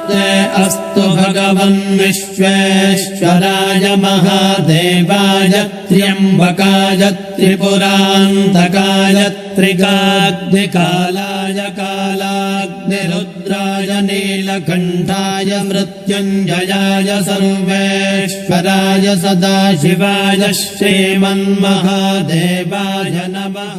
नमस्ते अस्तु भगवन् विश्वेश्वराय महादेवाय त्र्यम्बकाय त्रिपुरान्तकाय त्रिकाग्निकालाय कालाग्निरुद्राय नीलकण्ठाय मृत्युञ्जयाय सर्वेश्वराय सदाशिवाय श्रीमन्महादेवाय नमः।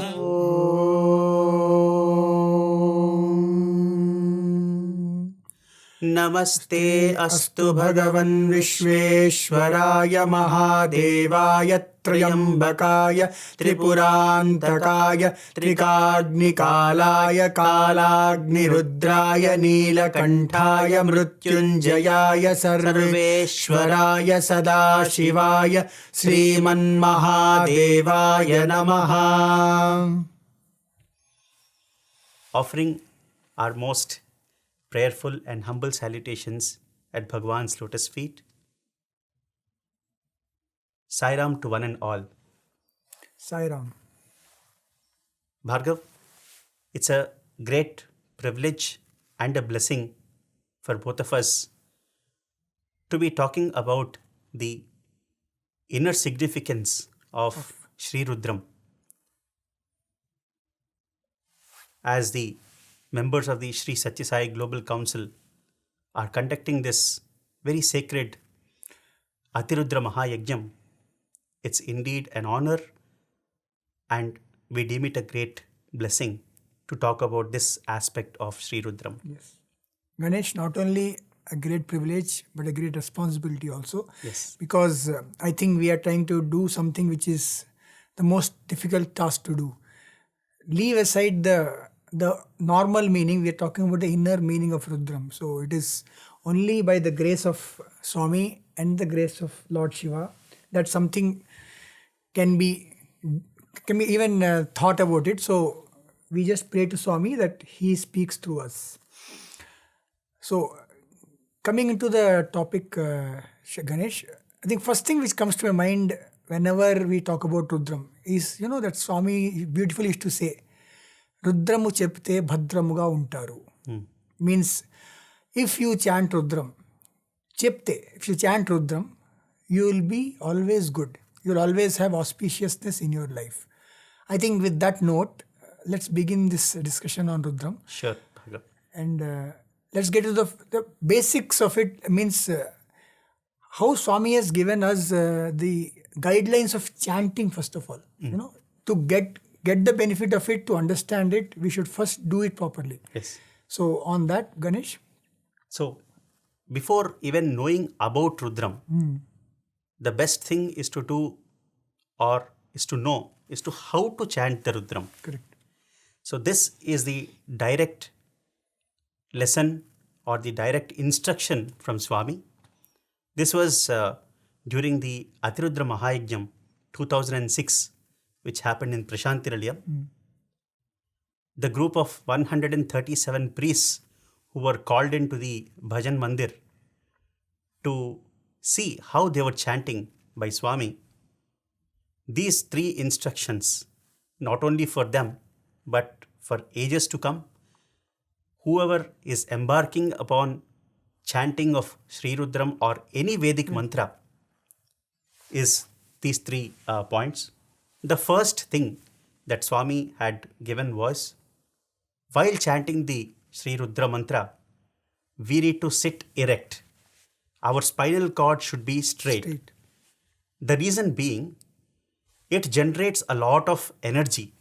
नमस्ते अस्तु भगवन् विश्वेश्वराय महादेवाय त्र्यम्बकाय त्रिपुरान्तकाय त्रिकाग्निकालाय कालाग्निरुद्राय नीलकण्ठाय मृत्युञ्जयाय सर्वेश्वराय सदाशिवाय श्रीमन्महादेवाय नमः। Offering our most prayerful and humble salutations at Bhagawan's lotus feet. Sai Ram to one and all. Sai Ram. Bhargav, it's a great privilege and a blessing for both of us to be talking about the inner significance of Sri Rudram. As the members of the Sri Sathya Sai Global Council are conducting this very sacred Atirudra Mahayajnam, it's indeed an honor and we deem it a great blessing to talk about this aspect of Sri Rudram. Yes. Ganesh, not only a great privilege but a great responsibility also. Yes. Because I think we are trying to do something which is the most difficult task to do. Leave aside the normal meaning, we are talking about the inner meaning of Rudram. So it is only by the grace of Swami and the grace of Lord Shiva that something can be even thought about it. So we just pray to Swami that he speaks through us. So coming into the topic, Ganesh, I think first thing which comes to my mind whenever we talk about Rudram is, that Swami beautifully used to say, Rudramu chepte bhadramuga untaru. Means if you chant Rudram, if you chant Rudram, you will be always good. You will always have auspiciousness in your life. I think with that note, let's begin this discussion on Rudram. Sure. And let's get to the basics of it. Means how Swami has given us the guidelines of chanting first of all. To get the benefit of it, to understand it, we should first do it properly. Yes. So on that, Ganesh. So before even knowing about Rudram, the best thing is to do or is to know is to how to chant the Rudram. Correct. So this is the direct lesson or the direct instruction from Swami. This was during the Atirudra Mahayajnam 2006, which happened in Prashantilalayam. The group of 137 priests who were called into the Bhajan Mandir to see how they were chanting by Swami. These three instructions, not only for them, but for ages to come, whoever is embarking upon chanting of Sri Rudram or any Vedic mantra, is these 3 points. The first thing that Swami had given was, while chanting the Sri Rudra mantra, we need to sit erect. Our spinal cord should be straight. The reason being, it generates a lot of energy.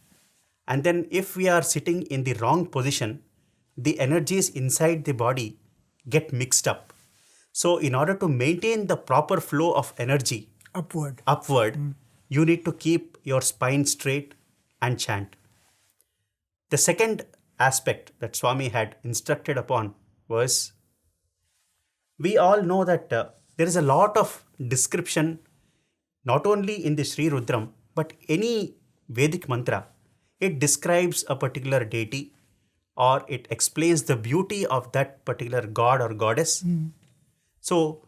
And then if we are sitting in the wrong position, the energies inside the body get mixed up. So in order to maintain the proper flow of energy Upward, you need to keep your spine straight and chant. The second aspect that Swami had instructed upon was, we all know that there is a lot of description, not only in the Sri Rudram, but any Vedic mantra. It describes a particular deity or it explains the beauty of that particular god or goddess. So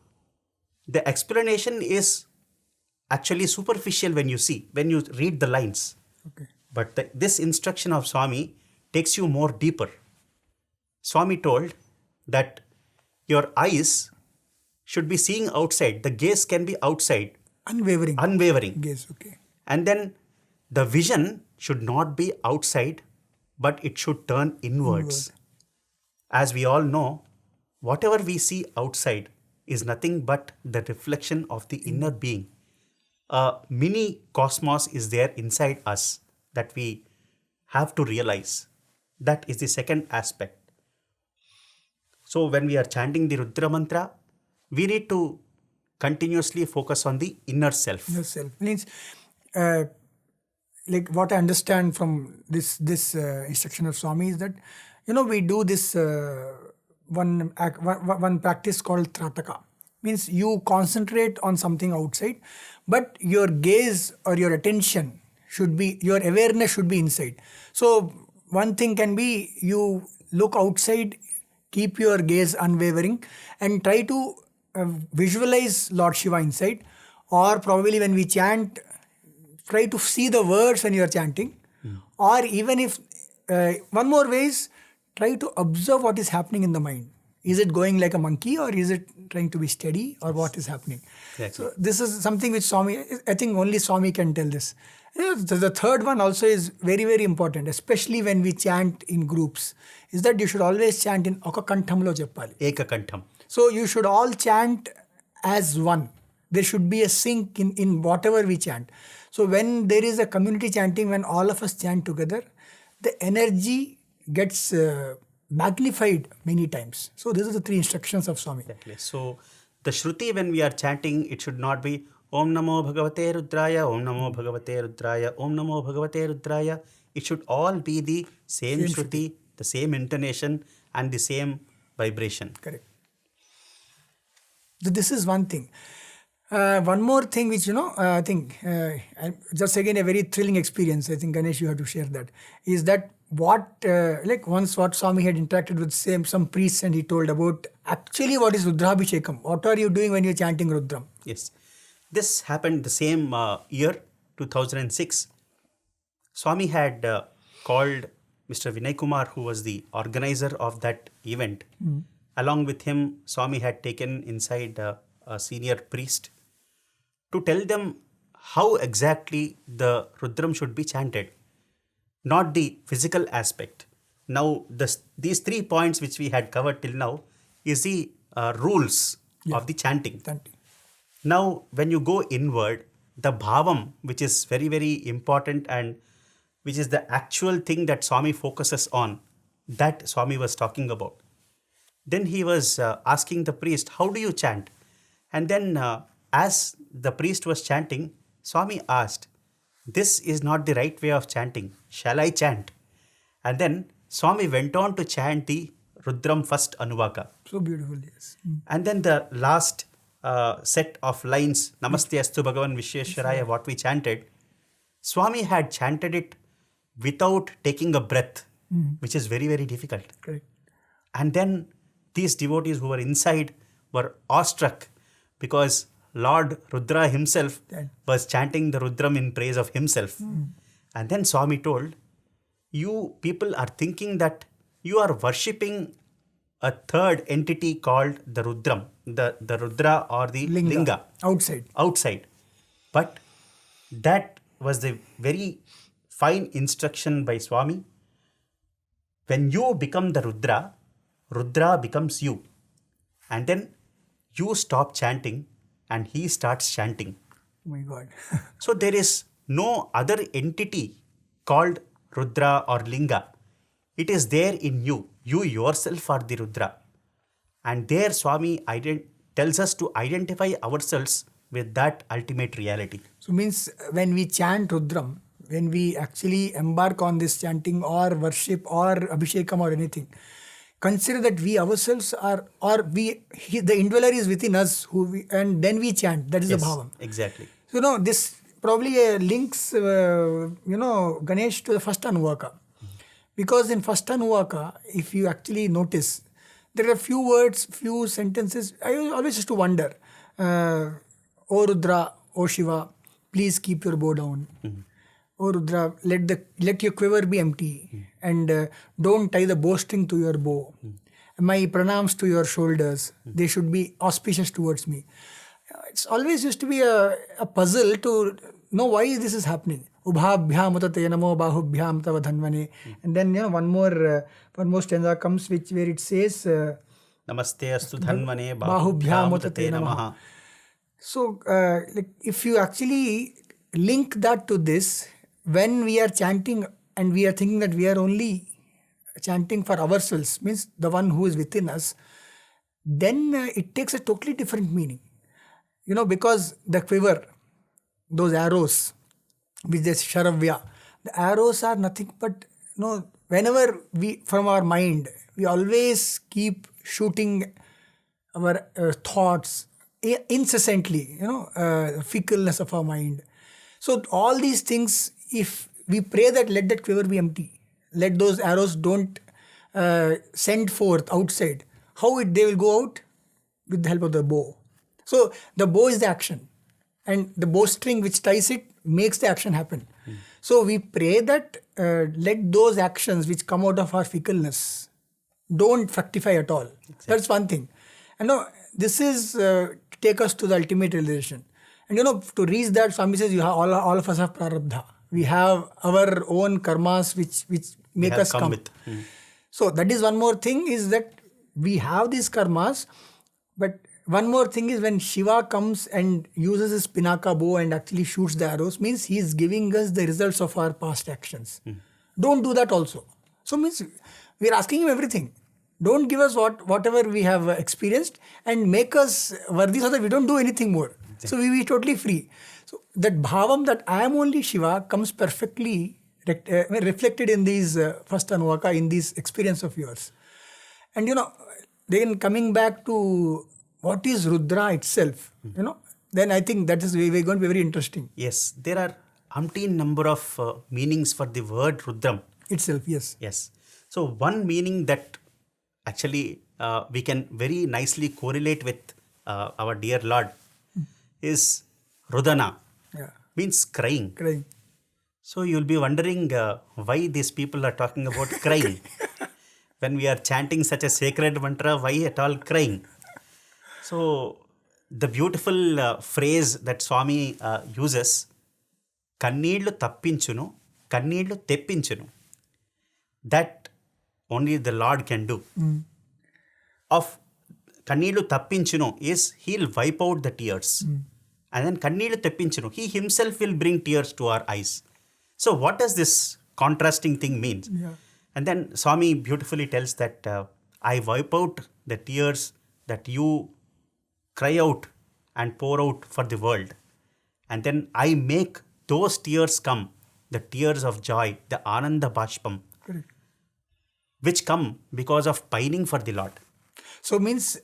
the explanation is actually superficial when you read the lines. Okay. But this instruction of Swami takes you more deeper. Swami told that your eyes should be seeing outside. The gaze can be outside. Unwavering. Gaze, okay. And then the vision should not be outside, but it should turn inwards. As we all know, whatever we see outside is nothing but the reflection of the inner being. A mini cosmos is there inside us that we have to realize. That is the second aspect. So when we are chanting the Rudra mantra, we need to continuously focus on the inner self. Inner self means, like what I understand from this instruction of Swami is that, we do this one practice called Trataka. Means you concentrate on something outside, but your gaze or your attention your awareness should be inside. So one thing can be you look outside, keep your gaze unwavering and try to visualize Lord Shiva inside, or probably when we chant, try to see the words when you are chanting, or even if one more way is try to observe what is happening in the mind. Is it going like a monkey, or is it trying to be steady, or what is happening? Exactly. So this is something which Swami, I think only Swami can tell this. The third one also is very, very important, especially when we chant in groups, is that you should always chant in Oka Kanthamlo Cheppali. Eka Kantham. So you should all chant as one. There should be a sync in whatever we chant. So when there is a community chanting, when all of us chant together, the energy gets magnified many times. So these are the 3 instructions of Swami. Exactly. So the Shruti, when we are chanting, it should not be Om Namo Bhagavate Rudraya, Om Namo Bhagavate Rudraya, Om Namo Bhagavate Rudraya. It should all be the same Shruti, the same intonation and the same vibration. Correct. So this is one thing. One more thing which, I think, just again a very thrilling experience, I think Ganesh, you have to share that, is that once what Swami had interacted with some priests and he told about actually what is Rudrabhishekam. What are you doing when you're chanting Rudram? Yes. This happened the same year, 2006. Swami had called Mr. Vinay Kumar, who was the organizer of that event. Along with him, Swami had taken inside a senior priest to tell them how exactly the Rudram should be chanted, not the physical aspect. Now, these 3 points which we had covered till now is the rules of the chanting. Now, when you go inward, the bhavam, which is very, very important and which is the actual thing that Swami focuses on, that Swami was talking about. Then he was asking the priest, how do you chant? And then as the priest was chanting, Swami asked, this is not the right way of chanting. Shall I chant? And then Swami went on to chant the Rudram first Anuvaka. So beautiful, yes. And then the last set of lines, Namaste Astu Bhagavan Vishweshwaraya, what we chanted, Swami had chanted it without taking a breath, which is very, very difficult. Correct. And then these devotees who were inside were awestruck because Lord Rudra himself was chanting the Rudram in praise of himself. And then Swami told, you people are thinking that you are worshipping a third entity called the Rudram, the Rudra or the Linga. Outside. But that was the very fine instruction by Swami. When you become the Rudra, Rudra becomes you. And then you stop chanting and he starts chanting. Oh my God. So there is no other entity called Rudra or Linga. It is there in you. You yourself are the Rudra. And there Swami tells us to identify ourselves with that ultimate reality. So means when we chant Rudram, when we actually embark on this chanting or worship or Abhishekam or anything, consider that we ourselves are, the indweller is within us, and then we chant. That is the bhavam. Exactly. So, this probably links, Ganesh to the first Anuvaka. Because in first Anuvaka, if you actually notice, there are few words, few sentences. I always used to wonder, O Rudra, O Shiva, please keep your bow down. O Rudra, let your quiver be empty and don't tie the bowstring to your bow. my pranams to your shoulders, they should be auspicious towards me. It's always used to be a puzzle to know why this is happening. Ubhabhyam utate namo bahubhyam tava dhanvane. And then one more stanza comes where it says Namaste astu dhanvane bahubhyam bahubhyam utate utate namaha. namaha. So like if you actually link that to this, when we are chanting and we are thinking that we are only chanting for ourselves, means the one who is within us, then it takes a totally different meaning. Because the quiver, those arrows, which is Sharavya, the arrows are nothing but, whenever we, from our mind, we always keep shooting our thoughts incessantly, fickleness of our mind. So all these things, if we pray that let that quiver be empty, let those arrows don't send forth outside, they will go out? With the help of the bow. So the bow is the action, and the bowstring which ties it makes the action happen. So we pray that let those actions which come out of our fickleness don't fructify at all. Exactly. That's one thing. And this is take us to the ultimate realization. And to reach that, Swami says all of us have prarabdha. We have our own karmas which make us come. So that is one more thing, is that we have these karmas, but one more thing is when Shiva comes and uses his Pinaka bow and actually shoots the arrows, means he is giving us the results of our past actions. Don't do that also. So means we are asking him everything. Don't give us whatever we have experienced and make us worthy so that we don't do anything more. Exactly. So we be totally free. So that bhavam that I am only Shiva comes perfectly reflected in these first Anuvaka, in this experience of yours. And then coming back to what is Rudra itself, then I think that is going to be very interesting. Yes, there are umpteen number of meanings for the word Rudram. Itself, yes. Yes. So one meaning that actually we can very nicely correlate with our dear Lord is Rudana. Yeah. Means crying. Crying. So you'll be wondering why these people are talking about crying. When we are chanting such a sacred mantra, why at all crying? So the beautiful phrase that Swami uses, Kannillu tappinchunu, Kannillu teppinchunu, that only the Lord can do. Of Kannillu tappinchunu is he'll wipe out the tears. And then Kannillu teppinchunu, he himself will bring tears to our eyes. So what does this contrasting thing mean? Yeah. And then Swami beautifully tells that I wipe out the tears that you cry out and pour out for the world. And then I make those tears come, the tears of joy, the Ananda Bashpam, Correct. which come because of pining for the Lord. So means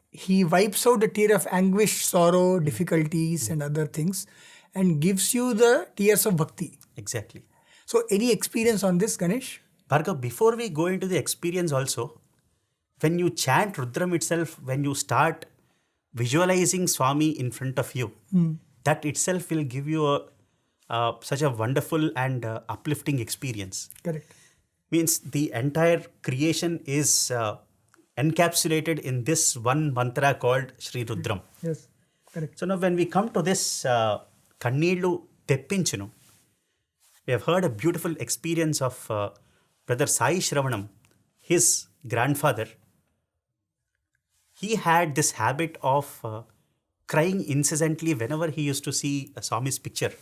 he wipes out the tear of anguish, sorrow, difficulties and other things and gives you the tears of bhakti. Exactly. So any experience on this, Ganesh? Bhargav, before we go into the experience also, when you chant Rudram itself, when you start visualizing Swami in front of you, that itself will give you such a wonderful and uplifting experience. Correct. Means the entire creation is encapsulated in this one mantra called Sri Rudram. Yes, correct. So now when we come to this Kannillu Teppinchunu, we have heard a beautiful experience of Brother Sai Shravanam, his grandfather. He had this habit of crying incessantly whenever he used to see a Swami's picture.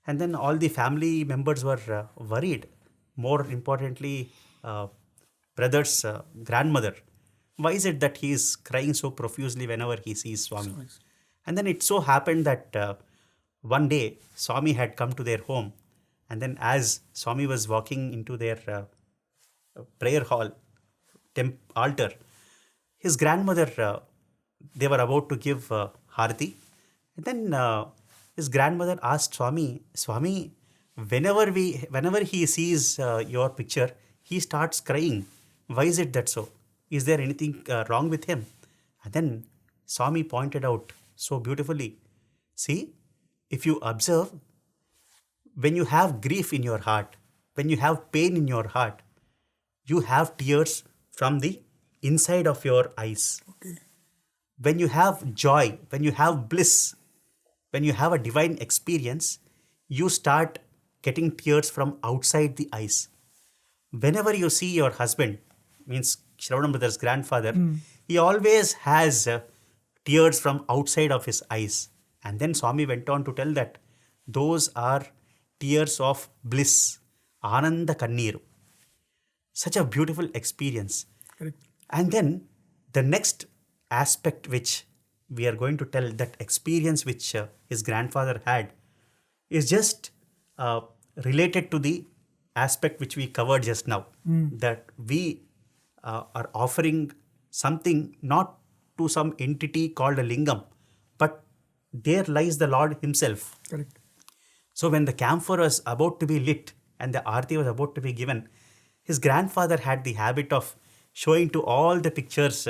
And then all the family members were worried. More importantly, brother's grandmother. Why is it that he is crying so profusely whenever he sees Swami? And then it so happened that one day Swami had come to their home. And then as Swami was walking into their prayer hall, altar, his grandmother, they were about to give Harati. And then his grandmother asked Swami, whenever he sees your picture, he starts crying. Why is it that so? Is there anything wrong with him? And then Swami pointed out so beautifully, see, if you observe, when you have grief in your heart, when you have pain in your heart, you have tears from the inside of your eyes. Okay. When you have joy, when you have bliss, when you have a divine experience, you start getting tears from outside the eyes. Whenever you see your husband, means Shravanam brother's grandfather, he always has tears from outside of his eyes. And then Swami went on to tell that those are tears of bliss, Ananda Kanneeru. Such a beautiful experience. Correct. And then the next aspect which we are going to tell, that experience which his grandfather had, is just related to the aspect which we covered just now, that we are offering something not to some entity called a lingam, but there lies the Lord himself. Correct. So when the camphor was about to be lit and the aarti was about to be given, his grandfather had the habit of showing to all the pictures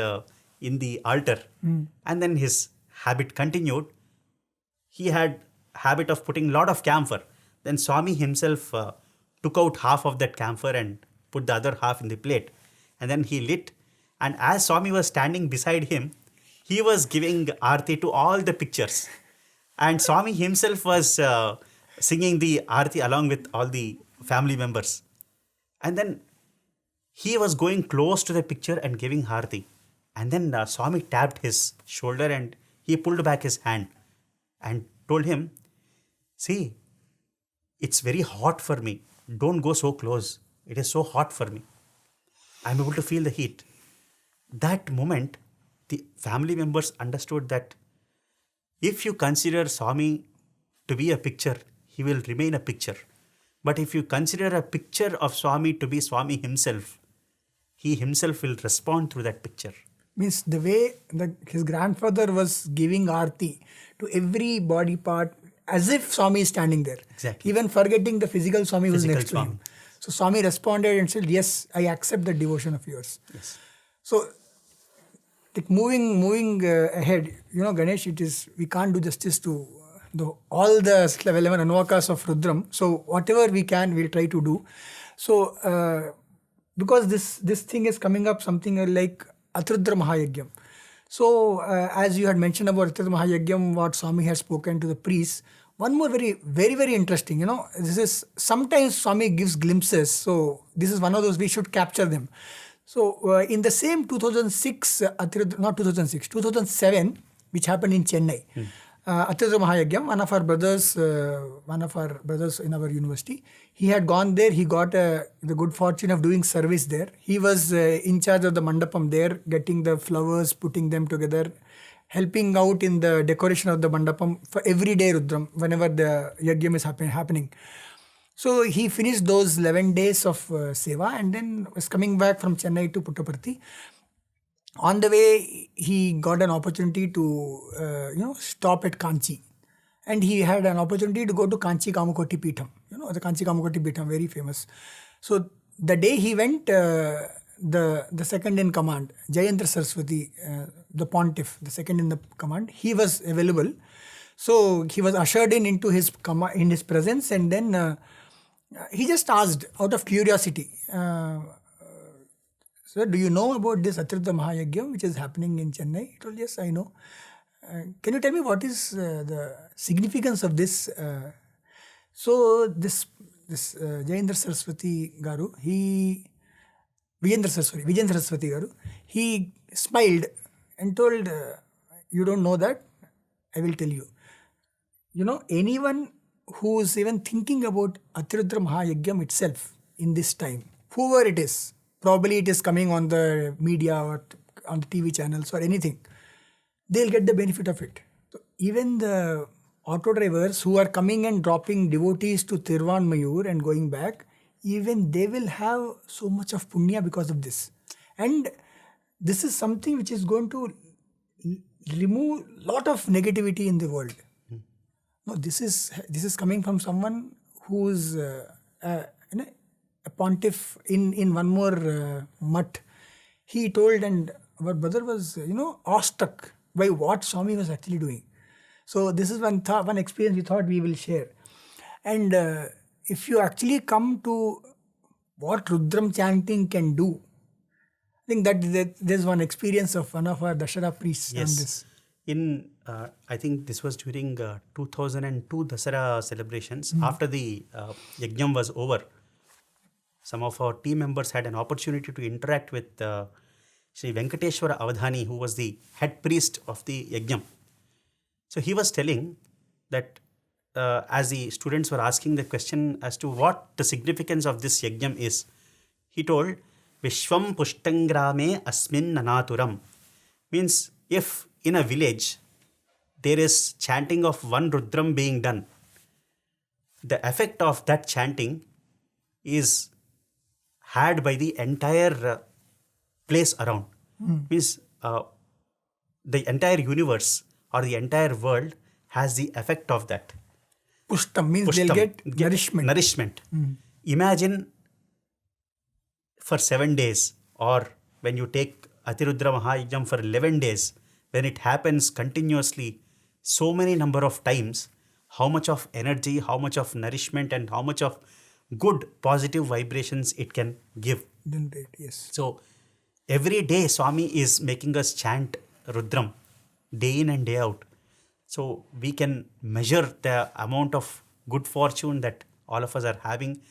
in the altar. And then his habit continued. He had habit of putting lot of camphor. Then Swami himself took out half of that camphor and put the other half in the plate. And then he lit. And as Swami was standing beside him, he was giving aarti to all the pictures. And Swami himself was singing the aarti along with all the family members. And then he was going close to the picture and giving aarti. And then Swami tapped his shoulder and he pulled back his hand and told him, see, it's very hot for me. Don't go so close. It is so hot for me. I'm able to feel the heat. That moment, the family members understood that if you consider Swami to be a picture, he will remain a picture. But if you consider a picture of Swami to be Swami himself, he himself will respond through that picture. Means the way his grandfather was giving aarti to every body part as if Swami is standing there. Exactly. Even forgetting the physical Swami was next Swami. to him. So Swami responded and said, yes, I accept the devotion of yours. Yes. So moving ahead, Ganesh, we can't do justice to all the 11 Anvakas of Rudram. So whatever we can, we'll try to do. So because this thing is coming up, something like Atrudra Mahayagyam. So as you had mentioned about Atrudra Mahayagyam, what Swami has spoken to the priests, one more very, very, very interesting, this is sometimes Swami gives glimpses. So this is one of those, we should capture them. So in the same 2007, which happened in Chennai, Atrudra Mahayagyam, one of our brothers in our university, he had gone there. He got the good fortune of doing service there. He was in charge of the mandapam there, getting the flowers, putting them together, helping out in the decoration of the mandapam for every day Rudram, whenever the yagyam is happening. So he finished those 11 days of seva and then was coming back from Chennai to Puttaparthi. On the way, he got an opportunity to, stop at Kanchi. And he had an opportunity to go to Kanchi Kamakoti Peetham. The Kanchi Kamakoti Peetham, very famous. So the day he went, the second in command, Jayendra Saraswati, the pontiff, the second in the command, he was available. So he was ushered into his presence, and then he just asked out of curiosity, sir, do you know about this Atrudra Mahayagyam which is happening in Chennai? He told, yes, I know. Can you tell me what is the significance of this? So this Jayendra Saraswati Garu, Vijendra Saraswati Garu, he smiled and told, you don't know that? I will tell you. Anyone who is even thinking about Atrudra Mahayagyam itself in this time, whoever it is, probably it is coming on the media or on the TV channels or anything, they'll get the benefit of it. So even the auto drivers who are coming and dropping devotees to Tirvanmayur and going back, even they will have so much of punya because of this. And this is something which is going to remove a lot of negativity in the world. No, this is coming from someone who's a pontiff in one more mutt. He told, and our brother was awestruck by what Swami was actually doing. So this is one experience we thought we will share. And if you actually come to what Rudram chanting can do, think that there's one experience of one of our Dashara priests on Yes. this. In, I think this was during 2002 Dasara celebrations. After the yajnam was over, some of our team members had an opportunity to interact with Sri Venkateshwara Avadhani, who was the head priest of the yajnam. So he was telling that as the students were asking the question as to what the significance of this yajnam is, he told, Vishwam Pushtangrame Asmin Nanaturam. Means if in a village there is chanting of one Rudram being done, the effect of that chanting is had by the entire place around. Means the entire universe or the entire world has the effect of that. Pushtam means they'll get nourishment. Imagine for 7 days, or when you take Atirudra Mahayajnam for 11 days, when it happens continuously so many number of times, how much of energy, how much of nourishment and how much of good positive vibrations it can give. Yes. So every day Swami is making us chant Rudram day in and day out. So we can measure the amount of good fortune that all of us are having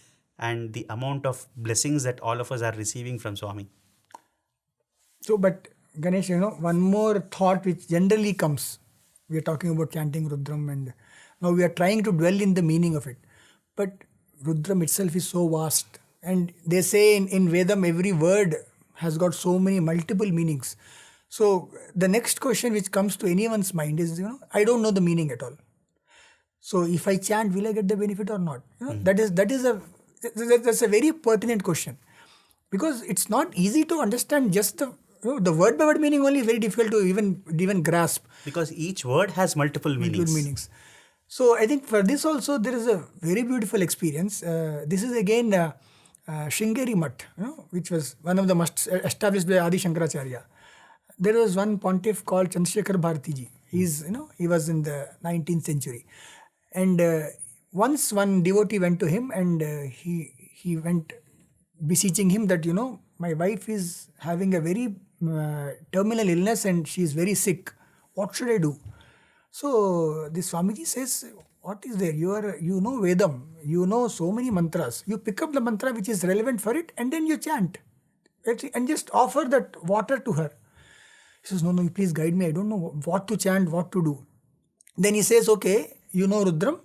and the amount of blessings that all of us are receiving from Swami. So, but Ganesh, one more thought which generally comes. We are talking about chanting Rudram and now we are trying to dwell in the meaning of it. But Rudram itself is so vast. And they say in Vedam, every word has got so many multiple meanings. So the next question which comes to anyone's mind is, I don't know the meaning at all. So if I chant, will I get the benefit or not? That's a very pertinent question, because it's not easy to understand just the word by word meaning only is very difficult to even grasp. Because each word has multiple meanings. So I think for this also there is a very beautiful experience. This is again Sringeri Mutt, which was one of the most established by Adi Shankaracharya. There was one pontiff called Chandrasekhar Bharatiji. He was in the 19th century. And once one devotee went to him and he went beseeching him that, my wife is having a very terminal illness and she is very sick. What should I do? So this Swamiji says, what is there? You know Vedam, you know so many mantras. You pick up the mantra which is relevant for it and then you chant. And just offer that water to her. He says, no, please guide me. I don't know what to chant, what to do. Then he says, okay, you know Rudram?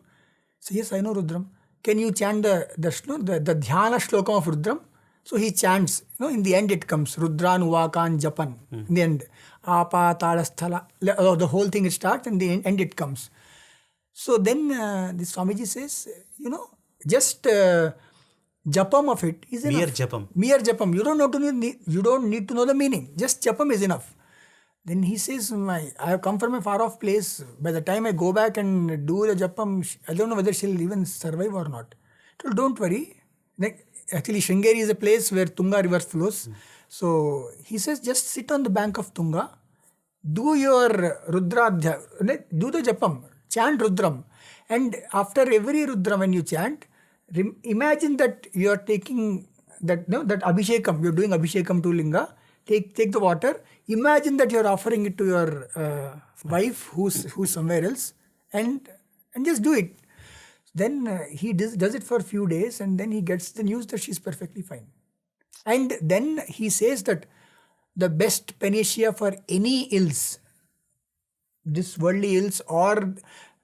So yes, I know Rudram. Can you chant the Dhyana Shlokam of Rudram? So he chants. In the end it comes Rudran Uvakan Japan. In the end, Apa Talashthala. The whole thing it starts and in the end it comes. So then this Swamiji says, just Japam of it is enough. Mere Japam. You don't need to know the meaning. Just Japam is enough. Then he says, I have come from a far off place. By the time I go back and do the Japam, I don't know whether she'll even survive or not. So don't worry. Actually, Sringeri is a place where Tunga river flows. So he says, just sit on the bank of Tunga, do your Rudradhya, do the Japam, chant Rudram. And after every Rudram when you chant, imagine that you are taking that Abhishekam, you are doing Abhishekam to Linga, take the water, imagine that you are offering it to your wife who's somewhere else and just do it. Then he does it for a few days and then he gets the news that she's perfectly fine. And then he says that the best panacea for any ills, this worldly ills or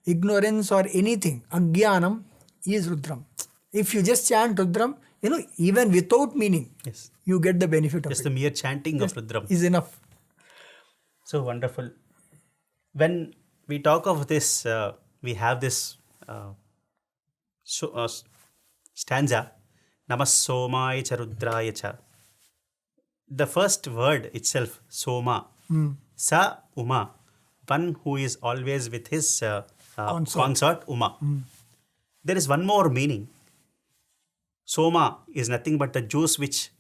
ignorance or anything, Agyanam, is Rudram. If you just chant Rudram, even without meaning, yes, you get the benefit of it. Just the mere chanting of Rudram is enough. So wonderful. When we talk of this, we have this stanza, Namas Somaya cha Rudraya cha. The first word itself, Soma, Sa Uma, one who is always with his consort Uma. There is one more meaning. Soma is nothing but the juice which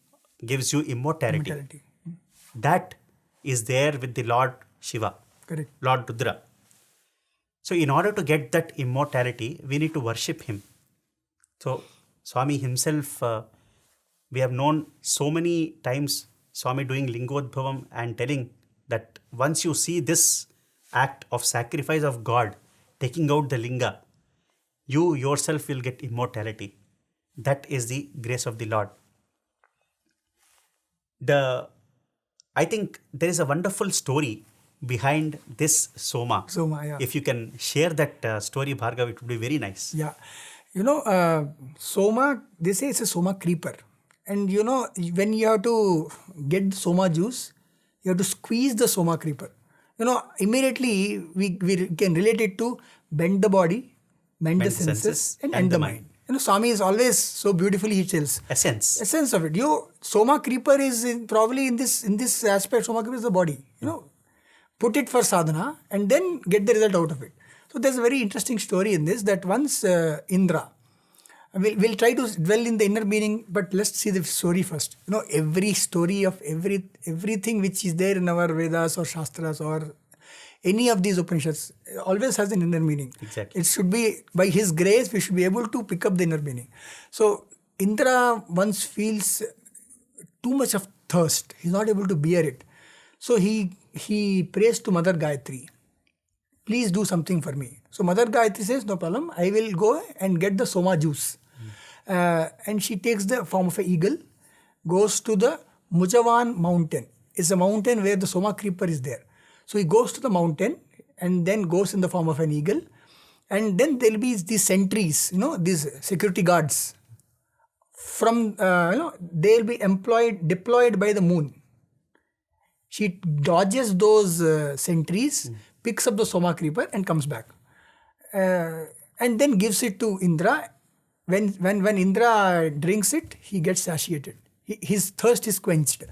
gives you immortality. That is there with the Lord Shiva, correct, Lord Rudra. So in order to get that immortality, we need to worship him. So Swami himself, we have known so many times Swami doing Lingodbhavam and telling that once you see this act of sacrifice of God, taking out the linga, you yourself will get immortality. That is the grace of the Lord. I think there is a wonderful story behind this Soma. Soma, yeah. If you can share that story, Bhargav, it would be very nice. Yeah. Soma, they say it's a Soma creeper. And when you have to get Soma juice, you have to squeeze the Soma creeper. Immediately we can relate it to bend the body, mend the senses, and end the mind. Swami is always so beautifully, he tells. Essence of it. Soma creeper is probably in this aspect, Soma creeper is the body. Put it for sadhana and then get the result out of it. So there's a very interesting story in this, that once Indra, we'll try to dwell in the inner meaning, but let's see the story first. Every story of everything which is there in our Vedas or Shastras or any of these Upanishads always has an inner meaning. Exactly. It should be, by his grace, we should be able to pick up the inner meaning. So Indra once feels too much of thirst. He's not able to bear it. So he prays to Mother Gayatri, please do something for me. So Mother Gayatri says, no problem, I will go and get the Soma juice. And she takes the form of an eagle, goes to the Mujavan mountain. It's a mountain where the Soma creeper is there. So he goes to the mountain and then goes in the form of an eagle. And then there will be these sentries, these security guards. They'll be deployed by the moon. She dodges those sentries, picks up the Soma creeper and comes back. And then gives it to Indra. When Indra drinks it, he gets satiated. His thirst is quenched.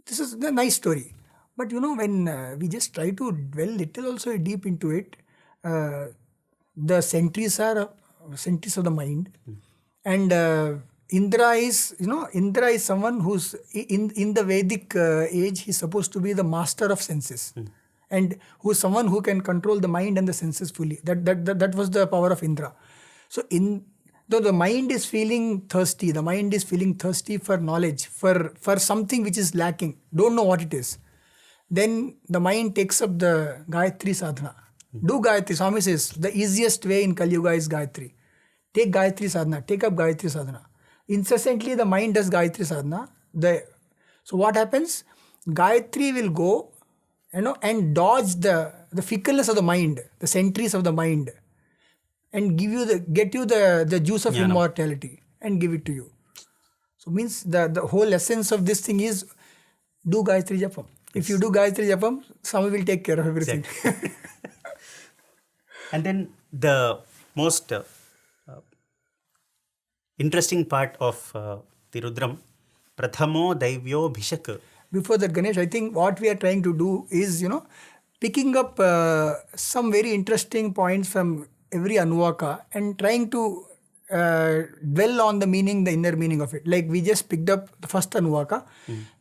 This is a nice story. But when we just try to dwell little also deep into it, the sentries are sentries of the mind. And Indra is someone who's in the Vedic age, he's supposed to be the master of senses. And who's someone who can control the mind and the senses fully. That was the power of Indra. So though the mind is feeling thirsty, for knowledge, for something which is lacking, don't know what it is. Then the mind takes up the Gayatri sadhana. Do Gayatri. Swami says, the easiest way in Kali Yuga is Gayatri. Take Gayatri sadhana. Take up Gayatri sadhana. Incessantly the mind does Gayatri sadhana. So what happens? Gayatri will go, and dodge the fickleness of the mind, the sentries of the mind, and get you the juice of immortality and give it to you. So means the whole essence of this thing is do Gayatri Japam. If you do Gayatri Japam, Swami will take care of everything. Exactly. And then the most interesting part of the Rudram, Prathamo Daivyo Bhishak. Before that, Ganesh, I think what we are trying to do is, picking up some very interesting points from every Anuvaka and trying to dwell on the inner meaning of it. Like we just picked up the first Anuvaka.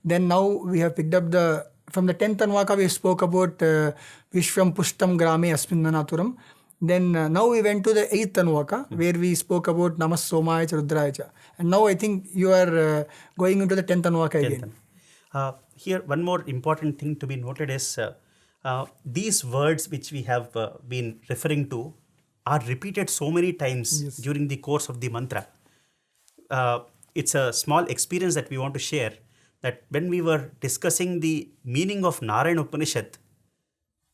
Then now we have picked up from the 10th Anuvaka we spoke about Vishwam Pushtam Grame Asminnanaturam. Then now we went to the 8th Anuvaka where we spoke about Namas Somaya Rudraya. And now I think you are going into the 10th Anuvaka again. Here one more important thing to be noted is these words which we have been referring to are repeated so many times during the course of the mantra. It's a small experience that we want to share, that when we were discussing the meaning of Narayana Upanishad,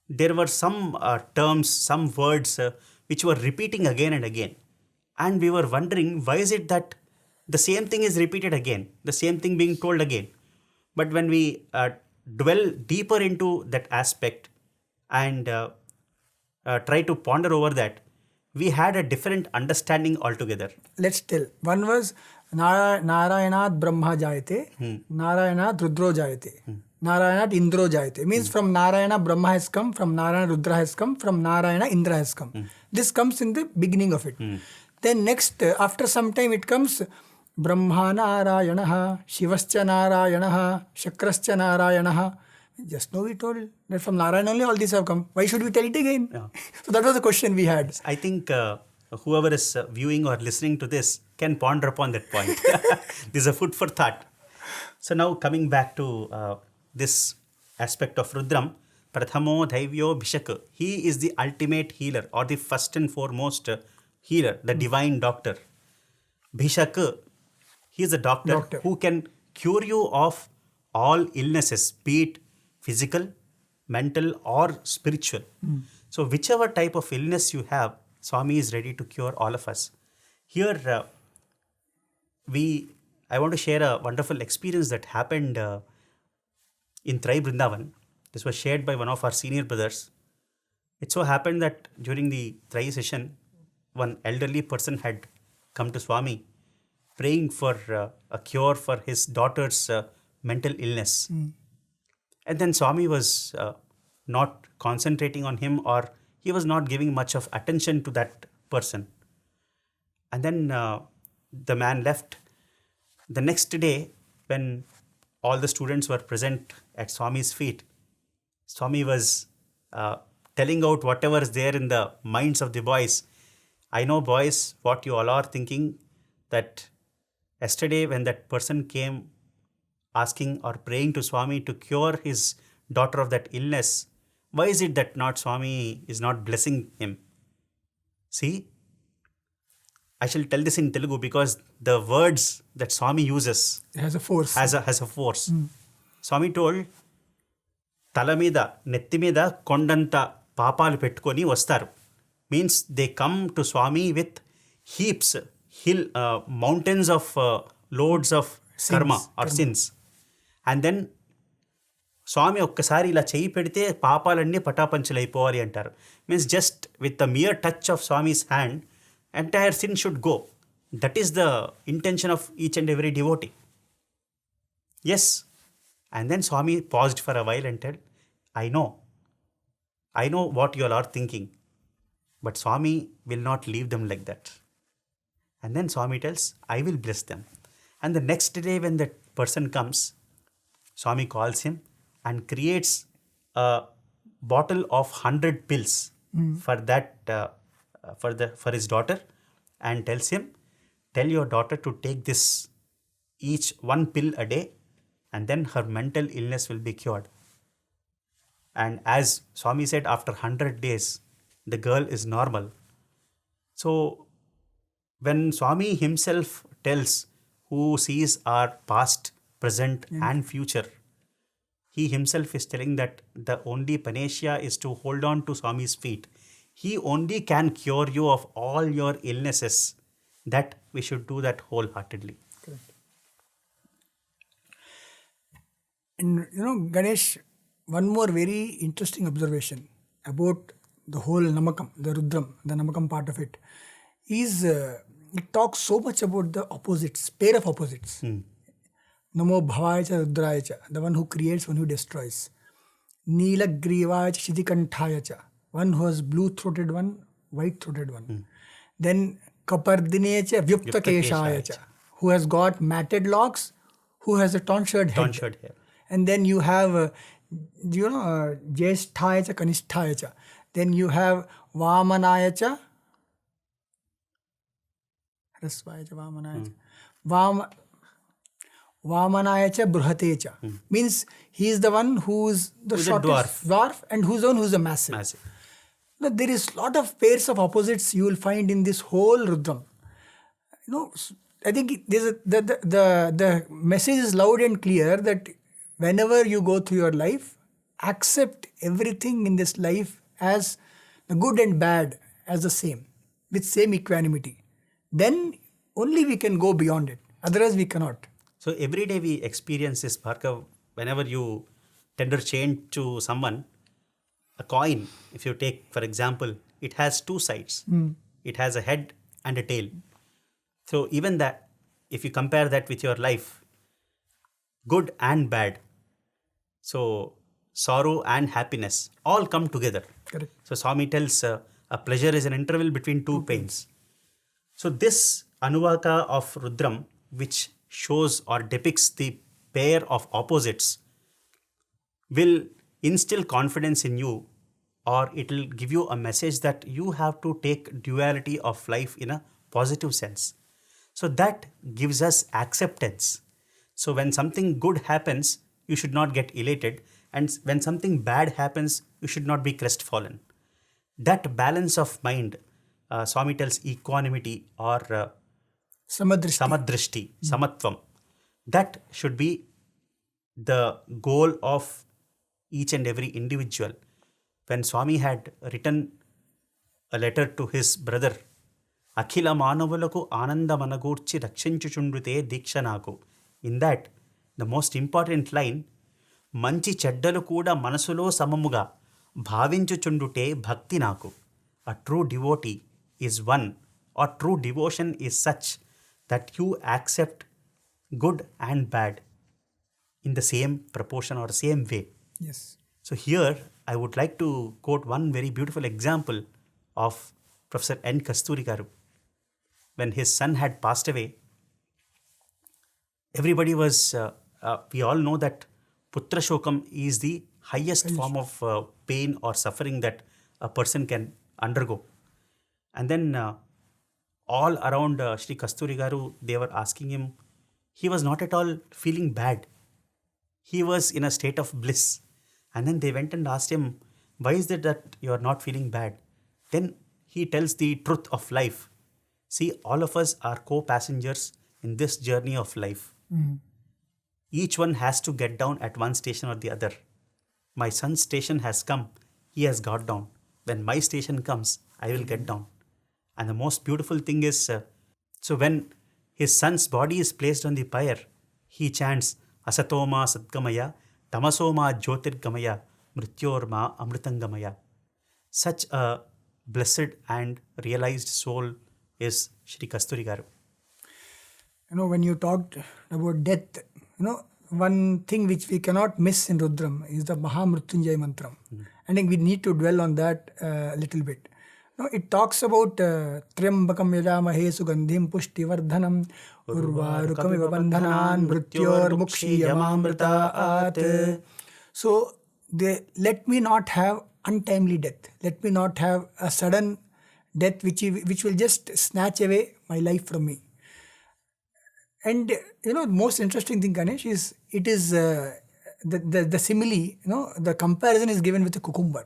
there were some terms, some words which were repeating again and again. And we were wondering, why is it that the same thing is repeated again, the same thing being told again? But when we dwell deeper into that aspect and try to ponder over that, we had a different understanding altogether. Let's tell. One was Narayanat Brahma Jayate, Narayanat Rudro Jayate, Narayanat Indro Jayate. Means from Narayana Brahma has come, from Narayana Rudra has come, from Narayana Indra has come. This comes in the beginning of it. Then next, after some time it comes Brahma Narayanaha, Shivascha Narayanaha, Shakrascha Narayanaha. Just now we told that from Narayana only all these have come. Why should we tell it again? Yeah. So that was the question we had. I think whoever is viewing or listening to this can ponder upon that point. This is a food for thought. So now coming back to this aspect of Rudram, Prathamo Daivyo Bhishak. He is the ultimate healer or the first and foremost healer, the divine doctor. Bhishak, he is a doctor who can cure you of all illnesses, be it physical, mental or spiritual. So whichever type of illness you have, Swami is ready to cure all of us. Here I want to share a wonderful experience that happened in Trai Vrindavan. This was shared by one of our senior brothers. It so happened that during the Trai session, one elderly person had come to Swami praying for a cure for his daughter's mental illness. And then Swami was not concentrating on him, or he was not giving much of attention to that person. And then the man left. The next day, when all the students were present at Swami's feet, Swami was telling out whatever is there in the minds of the boys. I know, boys, what you all are thinking, that yesterday when that person came asking or praying to Swami to cure his daughter of that illness, why is it that not Swami is not blessing him? See, I shall tell this in Telugu because the words that Swami uses has a force. Has a force. Swami told, తల మీద నెత్తి మీద కొండంత పాపాలు పెట్టుకొని వస్తారు. Means they come to Swami with heaps, mountains of loads of karma or sins. And then స్వామి ఒక్కసారి ఇలా చేయి పెడితే పాపాలన్నీ పటాపంచలు అయిపోవాలి అంటారు. Means just with the mere touch of Swami's hand entire sin should go. That is the intention of each and every devotee. Yes. And then Swami paused for a while and tell, I know what you all are thinking, but Swami will not leave them like that. And then Swami tells, I will bless them. And the next day when that person comes, Swami calls him and creates a bottle of 100 pills for that for his daughter, and tells him, tell your daughter to take this, each one pill a day, and then her mental illness will be cured. And as Swami said, after 100 days, the girl is normal. So when Swami himself tells, who sees our past, present and future, he himself is telling that the only panacea is to hold on to Swami's feet. He only can cure you of all your illnesses. That we should do that wholeheartedly. Correct. And Ganesh, one more very interesting observation about the whole Namakam, the Rudram, the Namakam part of it, is it talks so much about the opposites, pair of opposites. Namo Bhavaya cha Rudraya cha, the one who creates, one who destroys. Neela Grivaya cha Shidikantaya cha, one who has blue-throated one, white-throated one. Then Kapardinaya cha Vyukta Keshaya cha, who has got matted locks, who has a tonsured head. Tonsured hair. And then you have Jyesthaya cha Kanisthaya cha. Then you have Vamanaya cha Rasvaya cha Vamanaya cha Vamanaya cha Bruhate cha. Means he is the one who's the shortest dwarf, and who's the one who's a massive. Now, there is a lot of pairs of opposites you will find in this whole Rudram. I think there's the message is loud and clear that whenever you go through your life, accept everything in this life as the good and bad as the same, with same equanimity. Then only we can go beyond it. Otherwise we cannot. So every day we experience this, Bhargav. Whenever you tender change to someone, a coin, if you take, for example, it has two sides. It has a head and a tail. So even that, if you compare that with your life, good and bad, so sorrow and happiness all come together. Correct. So Swami tells a pleasure is an interval between two pains. So this Anuvaka of Rudram, which shows or depicts the pair of opposites, will instill confidence in you, or it will give you a message that you have to take duality of life in a positive sense. So that gives us acceptance. So when something good happens, you should not get elated. And when something bad happens, you should not be crestfallen. That balance of mind, Swami tells equanimity or samadrishti, samatvam, that should be the goal of each and every individual. When Swami had written a letter to his brother, Akhila Manavalaku Ananda Managurchi Rakshinchuchundrute Dikshanaku. In that, the most important line, Manchi Cheddalu Kuda Manasulo Samamuga Bhavinchuchundute Bhakti Naku. A true devotee is one, or true devotion is such that you accept good and bad in the same proportion or same way. Yes. So here I would like to quote one very beautiful example of Professor N. Kasturi Garu. When his son had passed away, everybody was, we all know that Putra Shokam is the highest form of pain or suffering that a person can undergo. And then all around Shri Kasturi Garu, they were asking him, he was not at all feeling bad. He was in a state of bliss. And then they went and asked him, why is it that you are not feeling bad? Then he tells the truth of life. See, all of us are co-passengers in this journey of life. Mm-hmm. Each one has to get down at one station or the other. My son's station has come. He has got down. When my station comes, I will get down. And the most beautiful thing is, so when his son's body is placed on the pyre, he chants, Asatoma Satgamaya, Tamasoma Jyotirgamaya, Mrityorma Amritangamaya. Such a blessed and realized soul is Shri Kasturi Garu. When you talked about death, one thing which we cannot miss in Rudram is the Mahamrutyunjay Mantram. I think we need to dwell on that a little bit. It talks about Triambakam Yajamahe Sugandhim Pushti Vardhanam Urvarukamiva Bandhanan Mrityor Mukshi Yamamritaat. So let me not have untimely death. Let me not have a sudden death which will just snatch away my life from me. And the most interesting thing, Ganesh, is it is the simile, the comparison is given with a cucumber.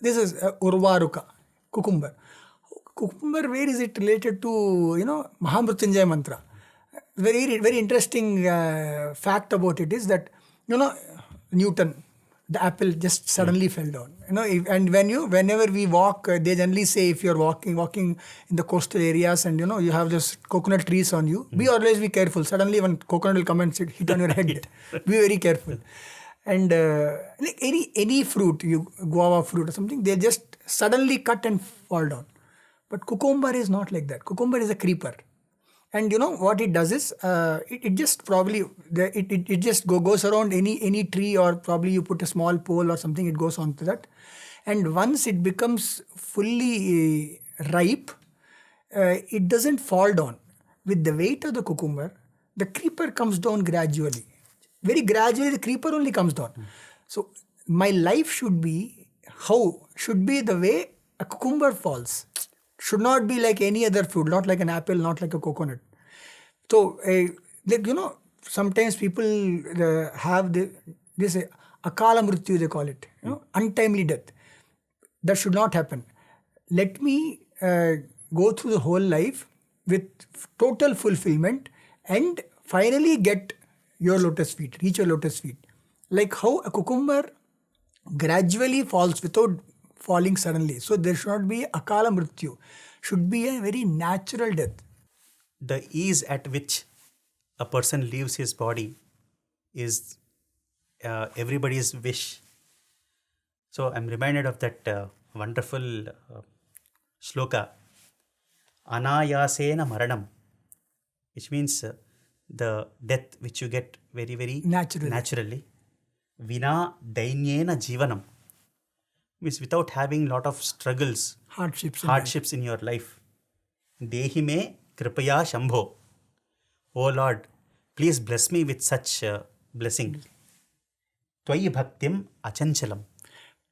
This is Urvaruka, cucumber. Cucumber, where is it related to, Mahamrutyunjay mantra? Very, very interesting fact about it is that, Newton, the apple just suddenly fell down. And whenever we walk, they generally say if you're walking in the coastal areas and you have this coconut trees on you, always be careful. Suddenly one coconut will come and hit on your head. Be very careful. And like any fruit, guava fruit or something, they just suddenly cut and fall down. But cucumber is not like that. Cucumber is a creeper. And what it does is, it just probably, it just goes around any tree, or probably you put a small pole or something, it goes on to that. And once it becomes fully ripe, it doesn't fall down. With the weight of the cucumber, the creeper comes down gradually. Very gradually, the creeper only comes down. So my life should be the way a cucumber falls. Should not be like any other fruit, not like an apple, not like a coconut. So, sometimes people have this akala mrityu, they call it, untimely death. That should not happen. Let me go through the whole life with total fulfillment and finally get your lotus feet, reach your lotus feet. Like how a cucumber gradually falls without falling suddenly. So there should not be akala mrityu. Should be a very natural death. The ease at which a person leaves his body is everybody's wish. So I'm reminded of that wonderful shloka, Anayasena Maranam, which means the death which you get very, very naturally. Vina Dainyena Jivanam means without having lot of struggles, hardships in your life. Dehi me kripaya shambho. Oh Lord, please bless me with such blessing. Tvayi bhaktim achanchalam.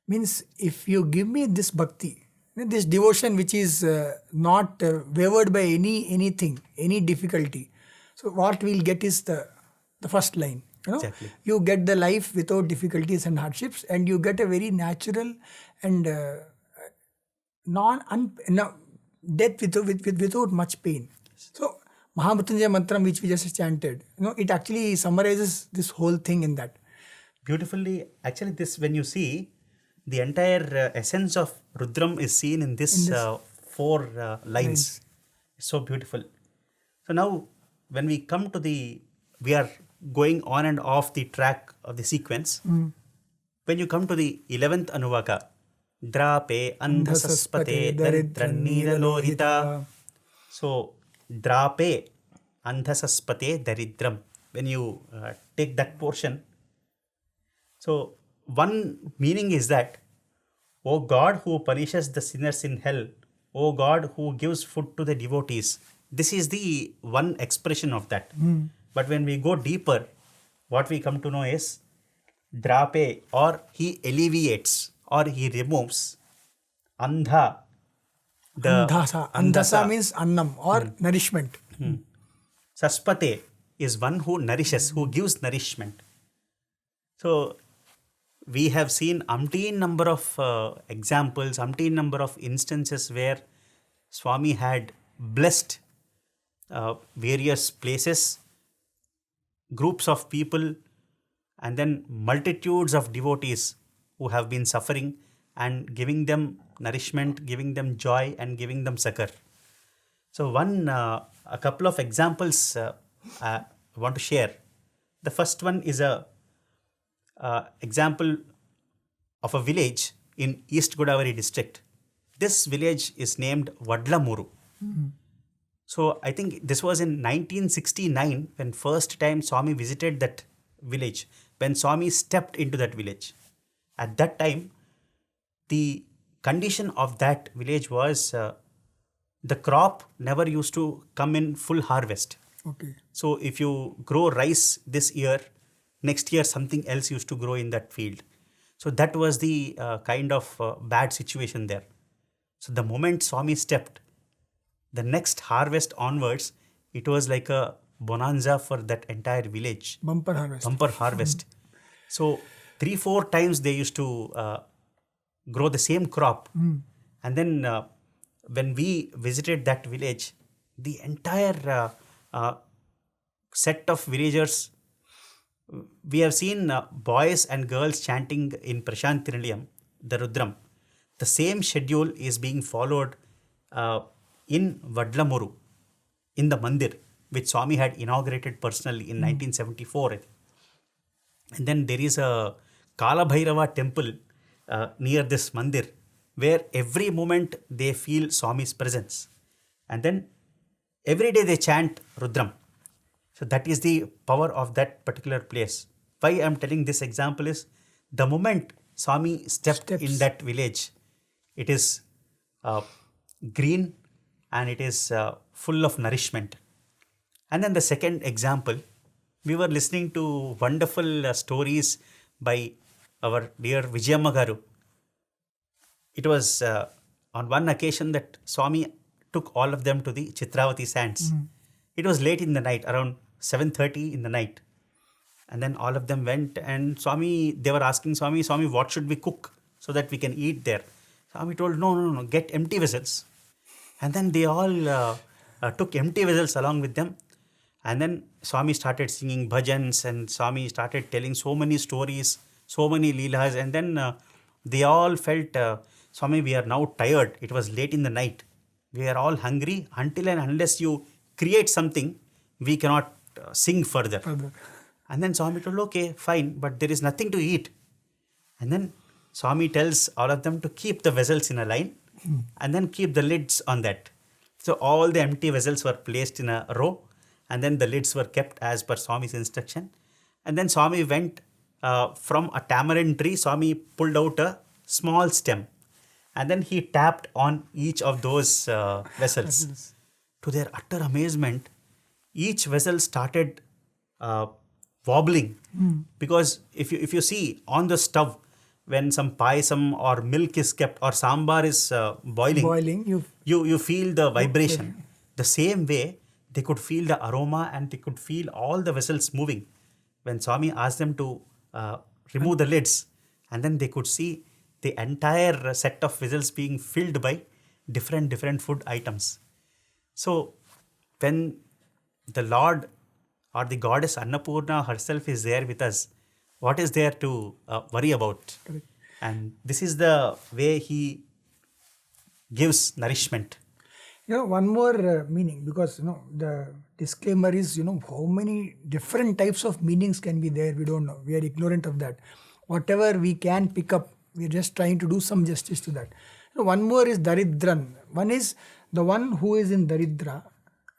Means if you give me this bhakti, this devotion which is not wavered by anything, any difficulty. So what we'll get is the the first line. Exactly. You get the life without difficulties and hardships, and you get a very natural and death without much pain. So Mahamrityunjaya Mantram, which we just chanted, it actually summarizes this whole thing in that. Beautifully, actually, this, when you see, the entire essence of Rudram is seen in this, four lines. So beautiful. So now, when we come to we are going on and off the track of the sequence. When you come to the 11th Anuvaka, Drape Andhasaspate Daridraniralohita. So, Drape Andhasaspate Daridram. When you take that portion, so one meaning is that, O God who punishes the sinners in hell, O God who gives food to the devotees. This is the one expression of that. But when we go deeper, what we come to know is Drape, or he alleviates or he removes. Andha. Andhasa means annam or nourishment. Saspate is one who nourishes, who gives nourishment. So we have seen umpteen number of examples, umpteen number of instances where Swami had blessed various places, groups of people, and then multitudes of devotees who have been suffering, and giving them nourishment, giving them joy, and giving them succor. So a couple of examples I want to share. The first one is a example of a village in East Godavari district. This village is named Vadlamuru. So I think this was in 1969 when first time Swami visited that village, when Swami stepped into that village. At that time, the condition of that village was the crop never used to come in full harvest. Okay. So if you grow rice this year, next year something else used to grow in that field. So that was the kind of bad situation there. So the moment Swami stepped, the next harvest onwards, it was like a bonanza for that entire village. Bumper harvest. Bumper harvest. So 3-4 times they used to grow the same crop. And then when we visited that village, the entire set of villagers, we have seen boys and girls chanting in Prashanti Nilayam, the Rudram. The same schedule is being followed in Vadlamuru, in the Mandir, which Swami had inaugurated personally in 1974. And then there is a Kala Bhairava temple near this Mandir, where every moment they feel Swami's presence. And then every day they chant Rudram. So that is the power of that particular place. Why I am telling this example is, the moment Swami steps in that village, it is green and it is full of nourishment. And then the second example, we were listening to wonderful stories by our dear Vijayamma Garu. It was on one occasion that Swami took all of them to the Chitravati sands. It was late in the night, around 7:30 in the night. And then all of them went, and they were asking Swami, what should we cook so that we can eat there? Swami told, no, get empty vessels. And then they all took empty vessels along with them. And then Swami started singing bhajans, and Swami started telling so many stories, so many leelas. And then they all felt, Swami, we are now tired. It was late in the night. We are all hungry. Until and unless you create something, we cannot sing further. And then Swami told, okay, fine, but there is nothing to eat. And then Swami tells all of them to keep the vessels in a line and then keep the lids on that. So all the empty vessels were placed in a row, and then the lids were kept as per Swami's instruction. And then Swami went from a tamarind tree, Swami pulled out a small stem, and then he tapped on each of those vessels. To their utter amazement, each vessel started wobbling, because if you see on the stove, when some payasam or milk is kept or sambar is boiling, you feel the vibration. The same way, they could feel the aroma and they could feel all the vessels moving. when Swami asked them to remove the lids, and then they could see the entire set of vessels being filled by different food items. So when the Lord or the goddess Annapurna herself is there with us, what is there to worry about? Correct. And this is the way he gives nourishment. One more meaning, because the disclaimer is how many different types of meanings can be there. We don't know. We are ignorant of that. Whatever we can pick up, we are just trying to do some justice to that. One more is Daridran. One is the one who is in Daridra,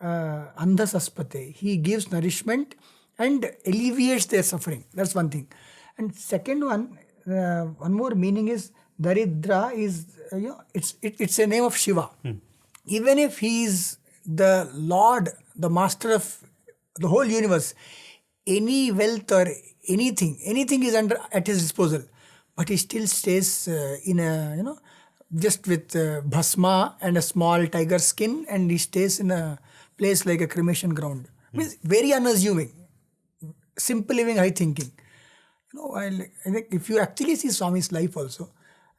Andhasaspate. He gives nourishment and alleviates their suffering. That's one thing. And second one more meaning is Daridra is it's a name of Shiva. Even if he is the Lord, the master of the whole universe, any wealth or anything is at his disposal, but he still stays in a just with bhasma and a small tiger skin, and he stays in a place like a cremation ground. Means very unassuming, simple living, high thinking. I think if you actually see Swami's life also,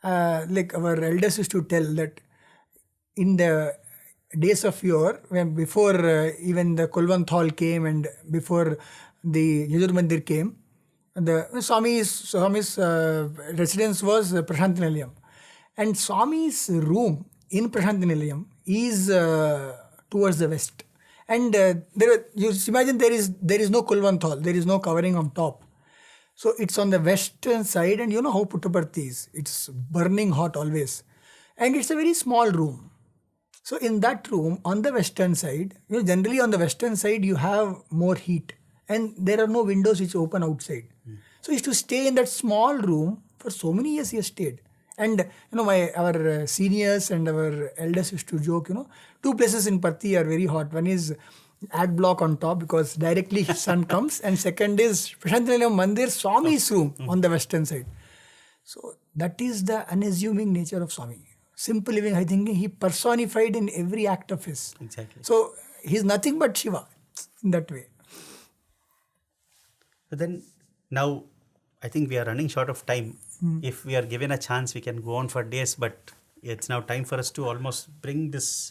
like our elders used to tell that in the days of yore, when before even the Kulwant Hall came and before the Yajur Mandir came, the Swami's residence was Prashanti Nilayam. And Swami's room in Prashanti Nilayam is towards the west. And you imagine there is no Kulwant Hall, there is no covering on top. So it's on the western side, and you know how Puttaparthi is. It's burning hot always. And it's a very small room. So in that room, on the western side, generally on the western side, you have more heat. And there are no windows which open outside. So he used to stay in that small room for so many years he has stayed. And our seniors and our elders used to joke, two places in Parthi are very hot. One is ad block on top because directly sun comes, and second is Prashanti Nilayam Mandir, Swami's room on the western side. So that is the unassuming nature of Swami. Simple living, I think he personified in every act of his. Exactly. So he's nothing but Shiva in that way. But then now I think we are running short of time. If we are given a chance, we can go on for days, but it's now time for us to almost bring this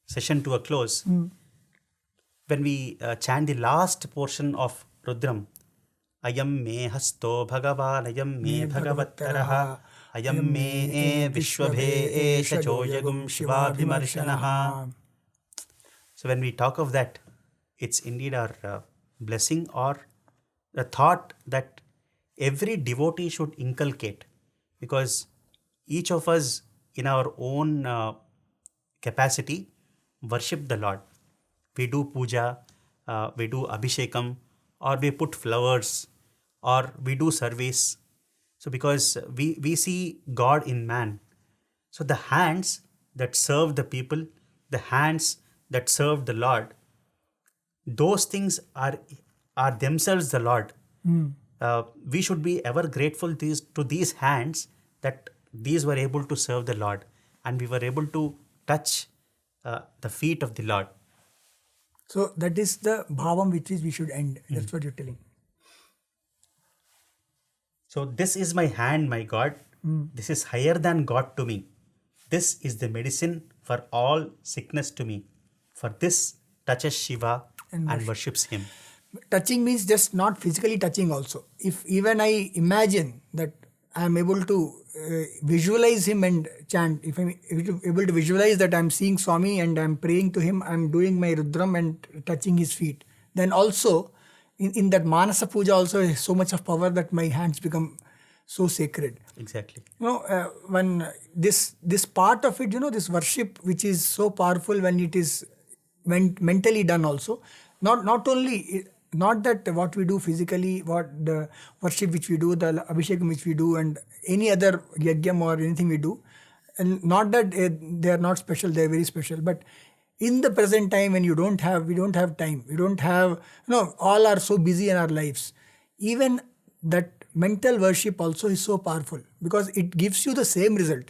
session to a close. When we chant the last portion of Rudram, Ayam me hasto Bhagavan, Ayam me Bhagavattaraha, Ayam me Vishwabhe Shachojagum Shivabhimarshanaha. So when we talk of that, it's indeed our blessing or the thought that every devotee should inculcate, because each of us in our own capacity worship the Lord. We do puja, we do abhishekam, or we put flowers, or we do service. So because we see God in man. So the hands that serve the people, the hands that serve the Lord, those things are themselves the Lord. We should be ever grateful to these hands that these were able to serve the Lord, and we were able to touch the feet of the Lord. So that is the bhavam which is we should end. That's what you're telling. So this is my hand, my God. This is higher than God to me. This is the medicine for all sickness to me. For this touches Shiva and worships him. Touching means just not physically touching also. If even I imagine that I am able to visualize him and chant, if I'm able to visualize that I'm seeing Swami and I'm praying to him, I'm doing my Rudram and touching his feet, then also in that Manasa Puja also is so much of power that my hands become so sacred. Exactly. When this part of it, this worship which is so powerful when it is mentally done also, not that what we do physically, what the worship which we do, the abhishekam which we do, and any other yagyam or anything we do, and not that they are not special, they are very special, but in the present time when we don't have time, we don't have, all are so busy in our lives. Even that mental worship also is so powerful because it gives you the same result.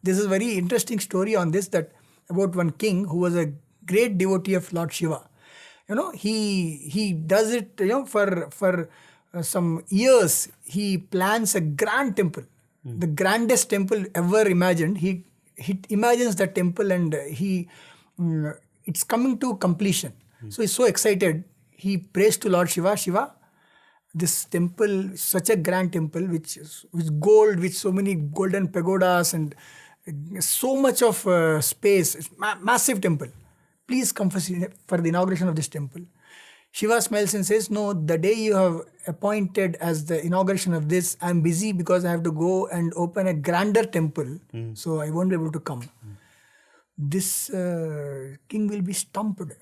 This is a very interesting story on this, that about one king who was a great devotee of Lord Shiva. he does it, for some years. He plans a grand temple, the grandest temple ever imagined. He imagines the temple, and it's coming to completion. So he's so excited. He prays to Lord Shiva. Shiva, this temple, such a grand temple, which with gold, with so many golden pagodas and so much of space, it's massive temple. Please come for the inauguration of this temple. Shiva smiles and says, no, the day you have appointed as the inauguration of this, I'm busy because I have to go and open a grander temple, so I won't be able to come. This king will be stumped.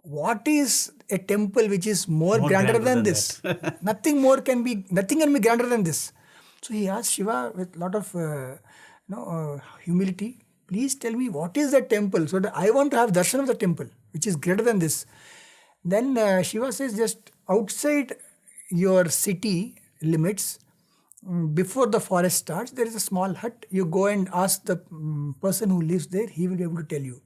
What is a temple which is more grander than this? Nothing can be grander than this. So he asked Shiva with a lot of humility, please tell me what is the temple, so that I want to have darshan of the temple which is greater than this. Then Shiva says, just outside your city limits, before the forest starts, there is a small hut. You go and ask the person who lives there, he will be able to tell you.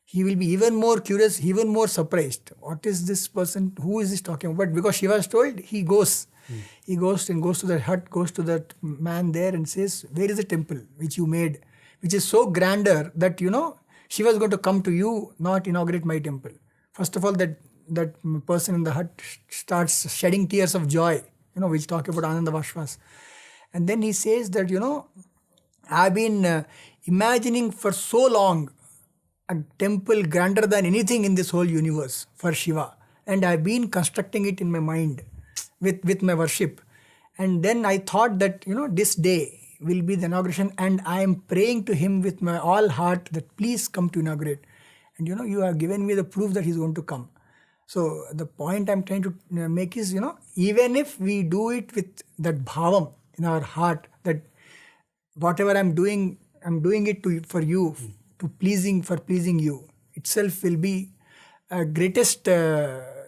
He will be even more curious, even more surprised. What is this person? Who is this talking about? But because Shiva is told, he goes. He goes to that hut, goes to that man there and says, where is the temple which you made, which is so grander that, Shiva is going to come to you, not inaugurate my temple. First of all, that person in the hut starts shedding tears of joy. We'll talk about Ananda Bashvas. And then he says that, I've been imagining for so long a temple grander than anything in this whole universe for Shiva. And I've been constructing it in my mind with my worship. And then I thought that, this day will be the inauguration, and I am praying to him with my all heart that please come to inaugurate. And, you have given me the proof that he's going to come. So the point I'm trying to make is, even if we do it with that bhavam in our heart, that whatever I'm doing it for you, for pleasing you, itself will be a greatest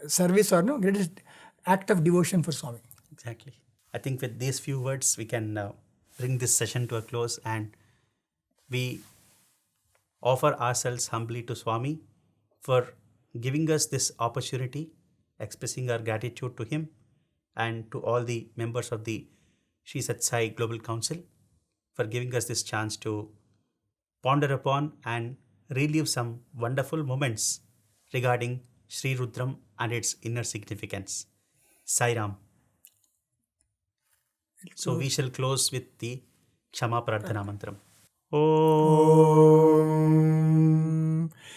service or greatest act of devotion for Swami. Exactly. I think with these few words, we can bring this session to a close, and we offer ourselves humbly to Swami for giving us this opportunity, expressing our gratitude to him and to all the members of the Sri Sat Sai Global Council for giving us this chance to ponder upon and relive some wonderful moments regarding Sri Rudram and its inner significance. Sai Ram. So we shall close with the Kshama Prarthana Mantram. Om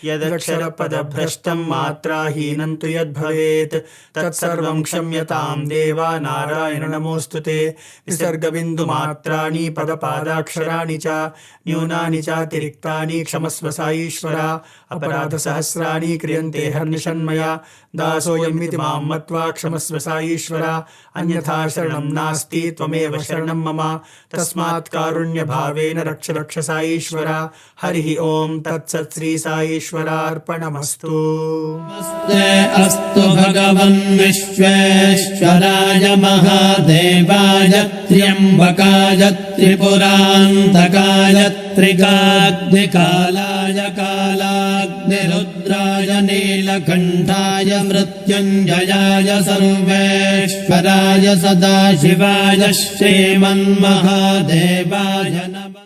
Yadaksharapadabhrashtam matrahinam tu yadbhavet tatsarvam kshamyatam deva narayana namostute visargabindu matrani padapadaksharaani cha nyunani cha tiriktani kshamasva saishvara aparadha sahasrani kriyante harnishanmaya dasoyam iti mam matva kshamasva saishvara anyatha sharanam nasti tvameva sharanam mama tasmat karunya bhavena raksha saishvara harihi om tatsat Sri Saishwararpanamastu. अस्तु भगवन् विश्वेश्वराय महादेवाय त्र्यम्बकाय त्रिपुरान्तकाय त्रिकाग्निकालाय कालाग्निरुद्राय नीलकण्ठाय मृत्युञ्जयाय सर्वेश्वराय सदाशिवाय श्रीमन्महादेवाय नमः.